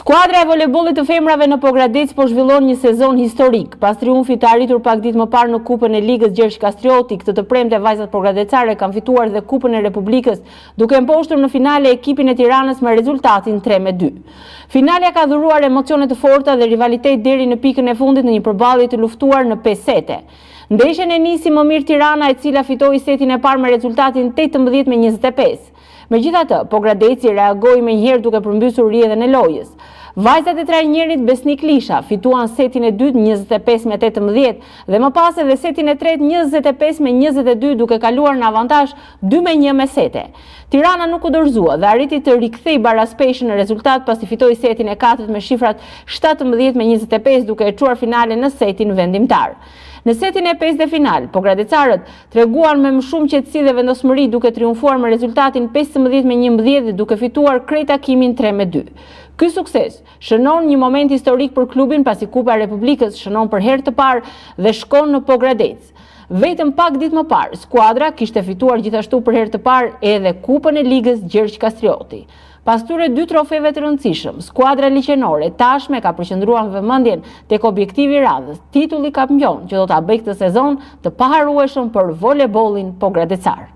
Skuadra e voleybollit të femrave në Pogradec po zhvillon një sezon historik. Pas triumfit të arritur pak ditë më parë në Kupën e Ligës Gjergj Kastrioti, këtë të premte vajzat pogradecare kanë fituar dhe Kupën e Republikës, duke mposhtur në finale ekipin e Tiranës me rezultatin 3-2. Finalja ka dhuruar emocione të forta dhe rivalitet deri në pikën e fundit në një përballje të luftuar në 5 sete. Ndeshjen e nisi më mirë Tirana, e cila fitoi setin e parë me rezultatin 18-25. Megjithatë, Pogradeci reagoi menjëherë duke përmbysur rrjedhën e lojës. Vajzat e trajnerit Besnik Lisha fituan setin e dytë 25-18 dhe më pas edhe setin e tretë 25-22 duke kaluar në avantazh 2-1 me sete. Tirana nuk u dorëzua dhe arriti të rikthej baraspeshën në rezultat pasi fitoi setin e katërt me shifrat 17-25 duke e çuar finalen në setin vendimtar. Në setin e 5 dhe final, pogradecarët treguan me më shumë qetësi dhe vendosmëri duke triumfuar me rezultatin 15-11 dhe duke fituar krejt takimin 3-2. Ky sukses shënon një moment historik për klubin pasi Kupa e Republikës shënon për herë të parë dhe shkon në Pogradec. Vetëm pak ditë më parë, skuadra kishte fituar gjithashtu për herë të parë edhe Kupën e Ligës Gjergj Kastrioti. Pas këtyre 2 trofeve të rëndësishëm, skuadra liçenore tashme ka përqendruar vëmendjen tek objektivi i radhës, titulli kampion që do ta bëjë këtë sezon të paharrueshëm për voleybollin pogradecar.